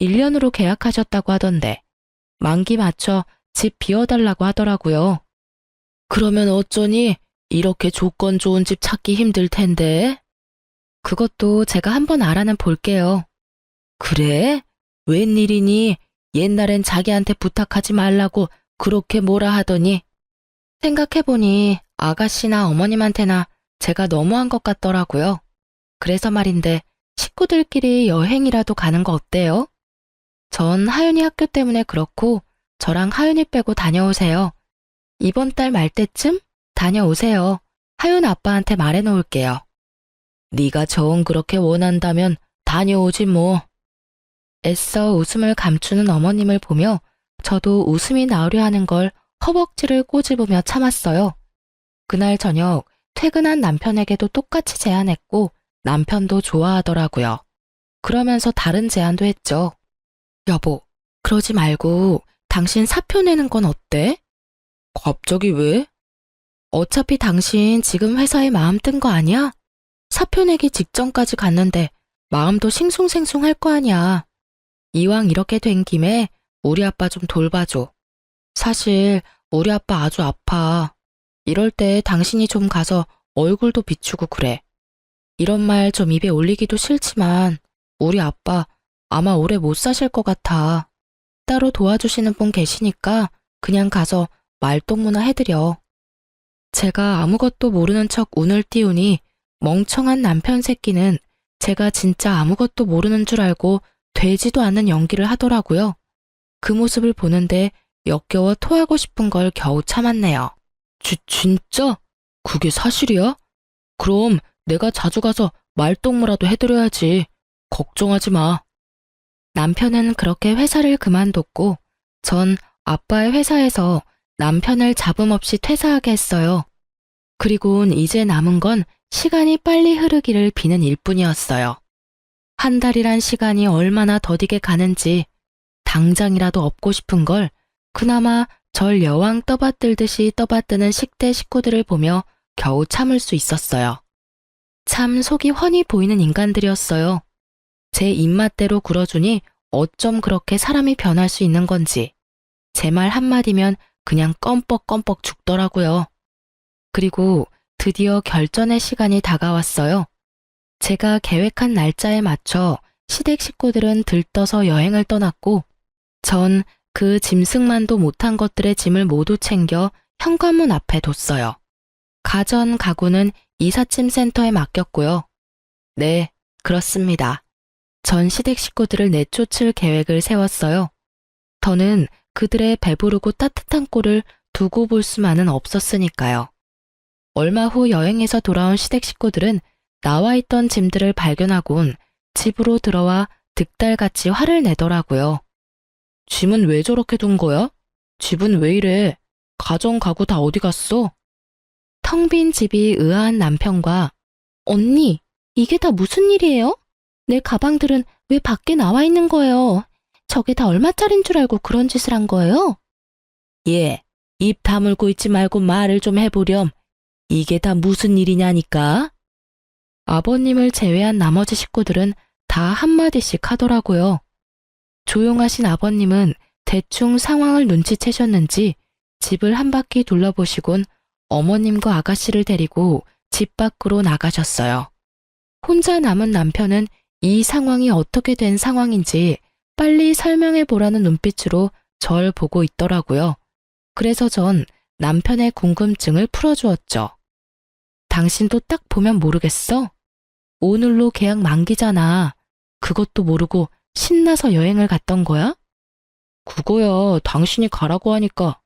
1년으로 계약하셨다고 하던데 만기 맞춰 집 비워달라고 하더라고요. 그러면 어쩌니? 이렇게 조건 좋은 집 찾기 힘들 텐데. 그것도 제가 한번 알아는 볼게요. 그래? 웬일이니? 옛날엔 자기한테 부탁하지 말라고 그렇게 뭐라 하더니. 생각해보니 아가씨나 어머님한테나 제가 너무한 것 같더라고요. 그래서 말인데 식구들끼리 여행이라도 가는 거 어때요? 전 하윤이 학교 때문에 그렇고 저랑 하윤이 빼고 다녀오세요. 이번 달 말 때쯤 다녀오세요. 하윤 아빠한테 말해놓을게요. 네가 정 그렇게 원한다면 다녀오지 뭐. 애써 웃음을 감추는 어머님을 보며 저도 웃음이 나오려 하는 걸 허벅지를 꼬집으며 참았어요. 그날 저녁 퇴근한 남편에게도 똑같이 제안했고 남편도 좋아하더라고요. 그러면서 다른 제안도 했죠. 여보, 그러지 말고 당신 사표 내는 건 어때? 갑자기 왜? 어차피 당신 지금 회사에 마음 뜬 거 아니야? 사표 내기 직전까지 갔는데 마음도 싱숭생숭할 거 아니야. 이왕 이렇게 된 김에 우리 아빠 좀 돌봐줘. 사실 우리 아빠 아주 아파. 이럴 때 당신이 좀 가서 얼굴도 비추고 그래. 이런 말 좀 입에 올리기도 싫지만 우리 아빠 아마 오래 못 사실 것 같아. 따로 도와주시는 분 계시니까 그냥 가서 말동무나 해드려. 제가 아무것도 모르는 척 운을 띄우니 멍청한 남편 새끼는 제가 진짜 아무것도 모르는 줄 알고 되지도 않는 연기를 하더라고요. 그 모습을 보는데 역겨워 토하고 싶은 걸 겨우 참았네요. 진짜? 그게 사실이야? 그럼 내가 자주 가서 말동무라도 해드려야지. 걱정하지 마. 남편은 그렇게 회사를 그만뒀고 전 아빠의 회사에서 남편을 잡음 없이 퇴사하게 했어요. 그리고는 이제 남은 건 시간이 빨리 흐르기를 비는 일뿐이었어요. 한 달이란 시간이 얼마나 더디게 가는지 당장이라도 얻고 싶은 걸 그나마 절 여왕 떠받들듯이 떠받드는 10대 식구들을 보며 겨우 참을 수 있었어요. 참 속이 훤히 보이는 인간들이었어요. 제 입맛대로 굴어주니 어쩜 그렇게 사람이 변할 수 있는 건지 제 말 한마디면 그냥 껌뻑껌뻑 죽더라고요. 그리고 드디어 결전의 시간이 다가왔어요. 제가 계획한 날짜에 맞춰 시댁 식구들은 들떠서 여행을 떠났고 전 그 짐승만도 못한 것들의 짐을 모두 챙겨 현관문 앞에 뒀어요. 가전 가구는 이삿짐 센터에 맡겼고요. 네, 그렇습니다. 전 시댁 식구들을 내쫓을 계획을 세웠어요. 더는 그들의 배부르고 따뜻한 꼴을 두고 볼 수만은 없었으니까요. 얼마 후 여행에서 돌아온 시댁 식구들은 나와 있던 짐들을 발견하곤 집으로 들어와 득달같이 화를 내더라고요. 짐은 왜 저렇게 둔 거야? 집은 왜 이래? 가전 가구 다 어디 갔어? 텅 빈 집이 의아한 남편과 언니, 이게 다 무슨 일이에요? 내 가방들은 왜 밖에 나와 있는 거예요? 저게 다 얼마짜린 줄 알고 그런 짓을 한 거예요? 예, 입 다물고 있지 말고 말을 좀 해보렴. 이게 다 무슨 일이냐니까? 아버님을 제외한 나머지 식구들은 다 한마디씩 하더라고요. 조용하신 아버님은 대충 상황을 눈치채셨는지 집을 한 바퀴 둘러보시곤 어머님과 아가씨를 데리고 집 밖으로 나가셨어요. 혼자 남은 남편은 이 상황이 어떻게 된 상황인지 빨리 설명해 보라는 눈빛으로 절 보고 있더라고요. 그래서 전 남편의 궁금증을 풀어주었죠. 당신도 딱 보면 모르겠어? 오늘로 계약 만기잖아. 그것도 모르고 신나서 여행을 갔던 거야? 그거야, 당신이 가라고 하니까.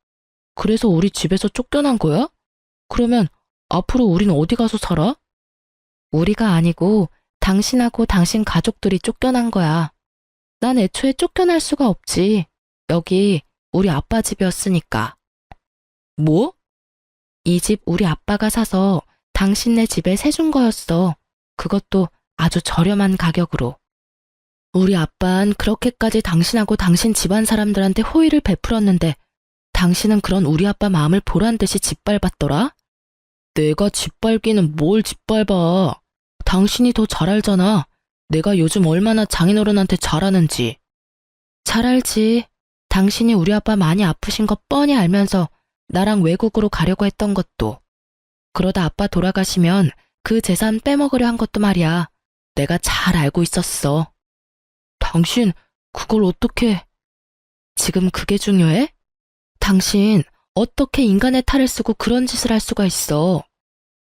그래서 우리 집에서 쫓겨난 거야? 그러면 앞으로 우린 어디 가서 살아? 우리가 아니고 당신하고 당신 가족들이 쫓겨난 거야. 난 애초에 쫓겨날 수가 없지. 여기 우리 아빠 집이었으니까. 뭐? 이 집 우리 아빠가 사서 당신네 집에 세준 거였어. 그것도 아주 저렴한 가격으로. 우리 아빤 그렇게까지 당신하고 당신 집안 사람들한테 호의를 베풀었는데 당신은 그런 우리 아빠 마음을 보란 듯이 짓밟았더라? 내가 짓밟기는 뭘 짓밟아. 당신이 더 잘 알잖아. 내가 요즘 얼마나 장인어른한테 잘하는지. 잘 알지. 당신이 우리 아빠 많이 아프신 거 뻔히 알면서 나랑 외국으로 가려고 했던 것도. 그러다 아빠 돌아가시면 그 재산 빼먹으려 한 것도 말이야. 내가 잘 알고 있었어. 당신 그걸 어떻게... 지금 그게 중요해? 당신 어떻게 인간의 탈을 쓰고 그런 짓을 할 수가 있어.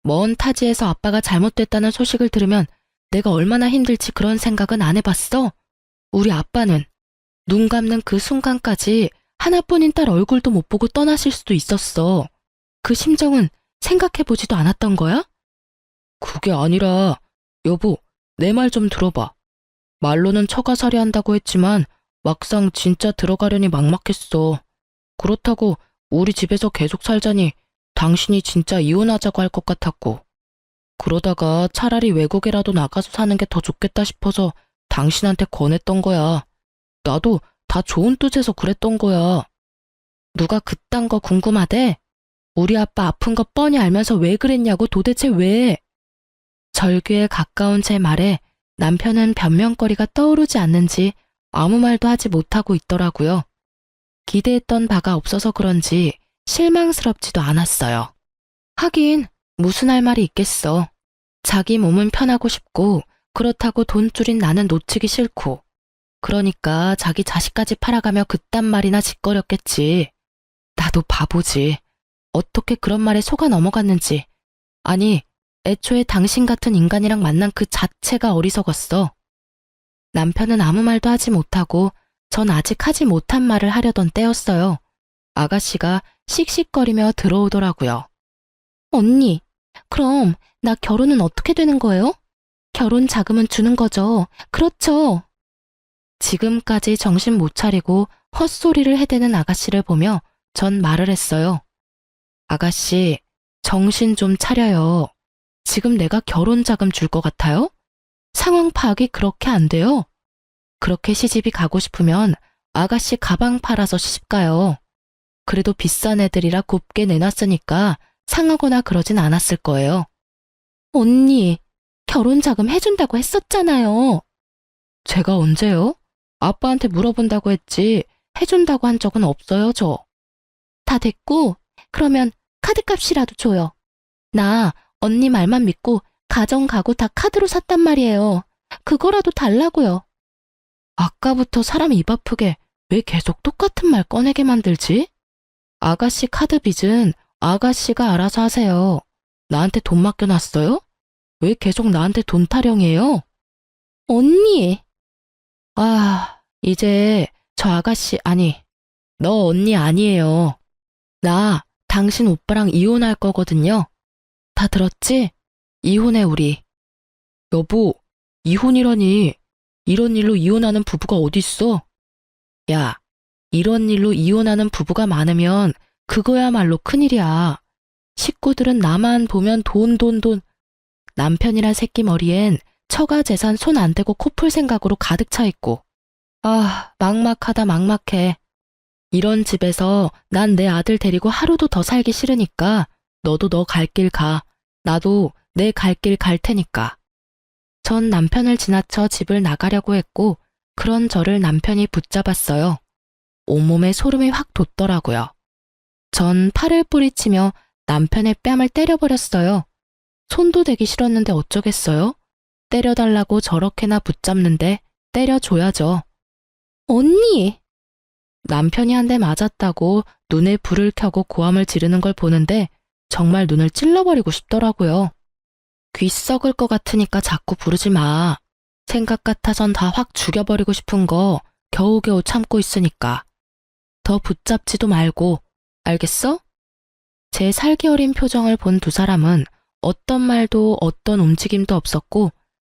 먼 타지에서 아빠가 잘못됐다는 소식을 들으면 내가 얼마나 힘들지 그런 생각은 안 해봤어? 우리 아빠는 눈 감는 그 순간까지 하나뿐인 딸 얼굴도 못 보고 떠나실 수도 있었어. 그 심정은 생각해보지도 않았던 거야? 그게 아니라, 여보, 내 말 좀 들어봐. 말로는 처가살이 한다고 했지만 막상 진짜 들어가려니 막막했어. 그렇다고 우리 집에서 계속 살자니 당신이 진짜 이혼하자고 할 것 같았고. 그러다가 차라리 외국에라도 나가서 사는 게 더 좋겠다 싶어서 당신한테 권했던 거야. 나도 다 좋은 뜻에서 그랬던 거야. 누가 그딴 거 궁금하대? 우리 아빠 아픈 거 뻔히 알면서 왜 그랬냐고 도대체 왜? 절규에 가까운 제 말에 남편은 변명거리가 떠오르지 않는지 아무 말도 하지 못하고 있더라고요. 기대했던 바가 없어서 그런지 실망스럽지도 않았어요. 하긴 무슨 할 말이 있겠어. 자기 몸은 편하고 싶고 그렇다고 돈줄인 나는 놓치기 싫고 그러니까 자기 자식까지 팔아가며 그딴 말이나 짓거렸겠지. 나도 바보지. 어떻게 그런 말에 속아 넘어갔는지. 아니, 애초에 당신 같은 인간이랑 만난 그 자체가 어리석었어. 남편은 아무 말도 하지 못하고 전 아직 하지 못한 말을 하려던 때였어요. 아가씨가 씩씩거리며 들어오더라고요. 언니, 그럼 나 결혼은 어떻게 되는 거예요? 결혼 자금은 주는 거죠. 그렇죠. 지금까지 정신 못 차리고 헛소리를 해대는 아가씨를 보며 전 말을 했어요. 아가씨, 정신 좀 차려요. 지금 내가 결혼 자금 줄 것 같아요? 상황 파악이 그렇게 안 돼요. 그렇게 시집이 가고 싶으면 아가씨 가방 팔아서 시집 가요. 그래도 비싼 애들이라 곱게 내놨으니까 상하거나 그러진 않았을 거예요. 언니, 결혼 자금 해준다고 했었잖아요. 제가 언제요? 아빠한테 물어본다고 했지 해준다고 한 적은 없어요, 저. 다 됐고, 그러면 카드값이라도 줘요. 나 언니 말만 믿고 가정 가구 다 카드로 샀단 말이에요. 그거라도 달라고요. 아까부터 사람 입 아프게 왜 계속 똑같은 말 꺼내게 만들지? 아가씨 카드 빚은 아가씨가 알아서 하세요. 나한테 돈 맡겨놨어요? 왜 계속 나한테 돈 타령이에요? 언니! 이제 저 아가씨 아니, 너 언니 아니에요. 나 당신 오빠랑 이혼할 거거든요. 다 들었지? 이혼해 우리. 여보, 이혼이라니. 이런 일로 이혼하는 부부가 어딨어? 야, 이런 일로 이혼하는 부부가 많으면 그거야말로 큰일이야. 식구들은 나만 보면 돈. 남편이란 새끼 머리엔 처가 재산 손 안 대고 코 풀 생각으로 가득 차 있고. 막막하다 막막해. 이런 집에서 난 내 아들 데리고 하루도 더 살기 싫으니까 너도 너 갈 길 가. 나도 내 갈 길 갈 테니까. 전 남편을 지나쳐 집을 나가려고 했고 그런 저를 남편이 붙잡았어요. 온몸에 소름이 확 돋더라고요. 전 팔을 뿌리치며 남편의 뺨을 때려버렸어요. 손도 대기 싫었는데 어쩌겠어요? 때려달라고 저렇게나 붙잡는데 때려줘야죠. 언니! 남편이 한 대 맞았다고 눈에 불을 켜고 고함을 지르는 걸 보는데 정말 눈을 찔러버리고 싶더라고요. 귀 썩을 것 같으니까 자꾸 부르지 마. 생각 같아선 다 확 죽여버리고 싶은 거 겨우겨우 참고 있으니까. 더 붙잡지도 말고, 알겠어? 제 살기 어린 표정을 본 두 사람은 어떤 말도 어떤 움직임도 없었고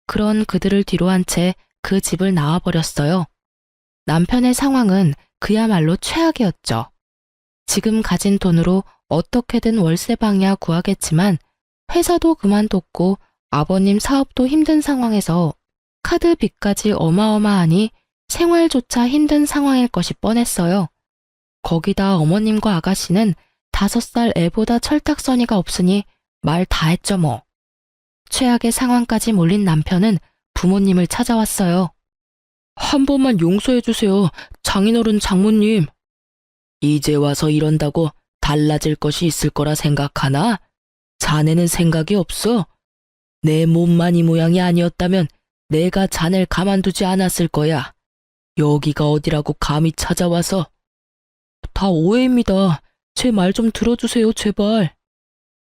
그런 그들을 뒤로 한 채 그 집을 나와버렸어요. 남편의 상황은 그야말로 최악이었죠. 지금 가진 돈으로 어떻게든 월세방이야 구하겠지만 회사도 그만뒀고 아버님 사업도 힘든 상황에서 카드 빚까지 어마어마하니 생활조차 힘든 상황일 것이 뻔했어요. 거기다 어머님과 아가씨는 5살 애보다 철딱서니가 없으니 말 다 했죠 뭐. 최악의 상황까지 몰린 남편은 부모님을 찾아왔어요. 한 번만 용서해주세요. 장인어른 장모님. 이제 와서 이런다고 달라질 것이 있을 거라 생각하나? 자네는 생각이 없어? 내 몸만 이 모양이 아니었다면 내가 자네를 가만두지 않았을 거야. 여기가 어디라고 감히 찾아와서. 다 오해입니다. 제 말 좀 들어주세요, 제발.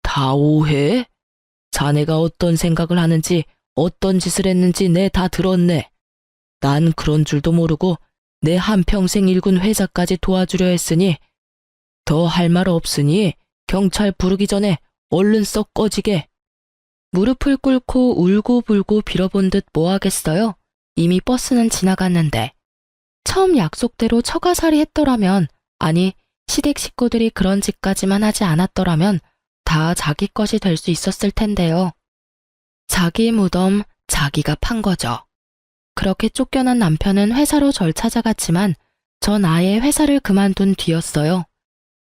다 오해? 자네가 어떤 생각을 하는지 어떤 짓을 했는지 내 다 들었네. 난 그런 줄도 모르고 내 한평생 일군 회사까지 도와주려 했으니 더 할 말 없으니 경찰 부르기 전에 얼른 썩 꺼지게. 무릎을 꿇고 울고불고 빌어본 듯 뭐 하겠어요? 이미 버스는 지나갔는데 처음 약속대로 처가살이 했더라면, 아니 시댁 식구들이 그런 짓까지만 하지 않았더라면 다 자기 것이 될 수 있었을 텐데요. 자기 무덤 자기가 판 거죠. 그렇게 쫓겨난 남편은 회사로 절 찾아갔지만 전 아예 회사를 그만둔 뒤였어요.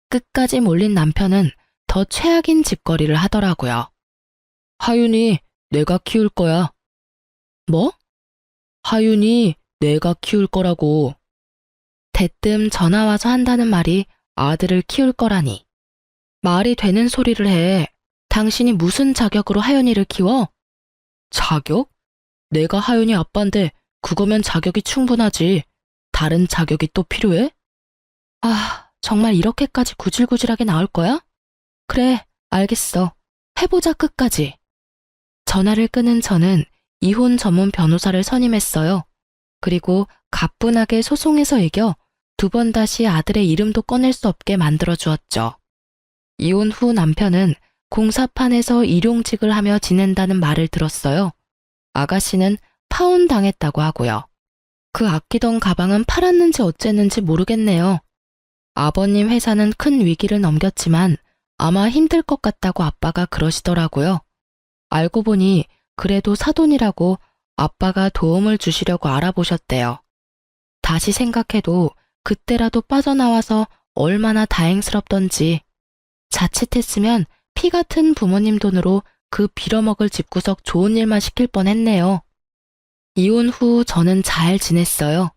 끝까지 몰린 남편은 더 최악인 짓거리를 하더라고요. 하윤이 내가 키울 거야. 뭐? 하윤이 내가 키울 거라고. 대뜸 전화 와서 한다는 말이 아들을 키울 거라니. 말이 되는 소리를 해. 당신이 무슨 자격으로 하윤이를 키워? 자격? 내가 하윤이 아빠인데 그거면 자격이 충분하지. 다른 자격이 또 필요해? 아, 정말 이렇게까지 구질구질하게 나올 거야? 그래, 알겠어. 해보자 끝까지. 전화를 끊은 저는 이혼 전문 변호사를 선임했어요. 그리고 가뿐하게 소송에서 이겨 2번 다시 아들의 이름도 꺼낼 수 없게 만들어 주었죠. 이혼 후 남편은 공사판에서 일용직을 하며 지낸다는 말을 들었어요. 아가씨는 파혼당했다고 하고요. 그 아끼던 가방은 팔았는지 어쨌는지 모르겠네요. 아버님 회사는 큰 위기를 넘겼지만 아마 힘들 것 같다고 아빠가 그러시더라고요. 알고 보니 그래도 사돈이라고 아빠가 도움을 주시려고 알아보셨대요. 다시 생각해도 그때라도 빠져나와서 얼마나 다행스럽던지. 자칫했으면 피 같은 부모님 돈으로 그 빌어먹을 집구석 좋은 일만 시킬 뻔했네요. 이혼 후 저는 잘 지냈어요.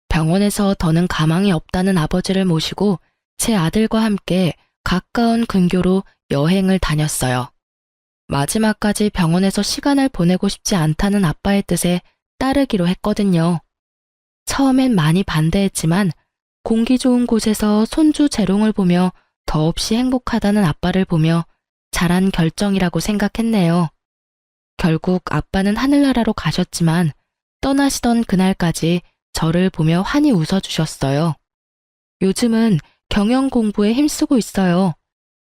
병원에서 더는 가망이 없다는 아버지를 모시고 제 아들과 함께 가까운 근교로 여행을 다녔어요. 마지막까지 병원에서 시간을 보내고 싶지 않다는 아빠의 뜻에 따르기로 했거든요. 처음엔 많이 반대했지만 공기 좋은 곳에서 손주 재롱을 보며 더없이 행복하다는 아빠를 보며 잘한 결정이라고 생각했네요. 결국 아빠는 하늘나라로 가셨지만 떠나시던 그날까지 저를 보며 환히 웃어주셨어요. 요즘은 경영 공부에 힘쓰고 있어요.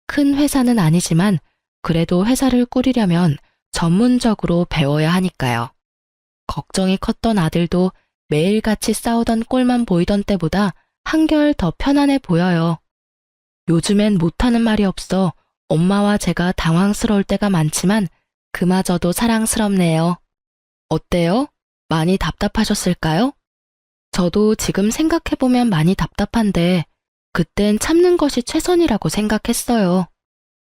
큰 회사는 아니지만 그래도 회사를 꾸리려면 전문적으로 배워야 하니까요. 걱정이 컸던 아들도 매일같이 싸우던 꼴만 보이던 때보다 한결 더 편안해 보여요. 요즘엔 못하는 말이 없어 엄마와 제가 당황스러울 때가 많지만 그마저도 사랑스럽네요. 어때요? 많이 답답하셨을까요? 저도 지금 생각해보면 많이 답답한데 그땐 참는 것이 최선이라고 생각했어요.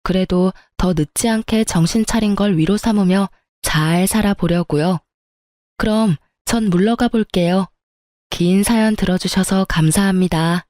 그래도 더 늦지 않게 정신 차린 걸 위로 삼으며 잘 살아보려고요. 그럼 전 물러가 볼게요. 긴 사연 들어주셔서 감사합니다.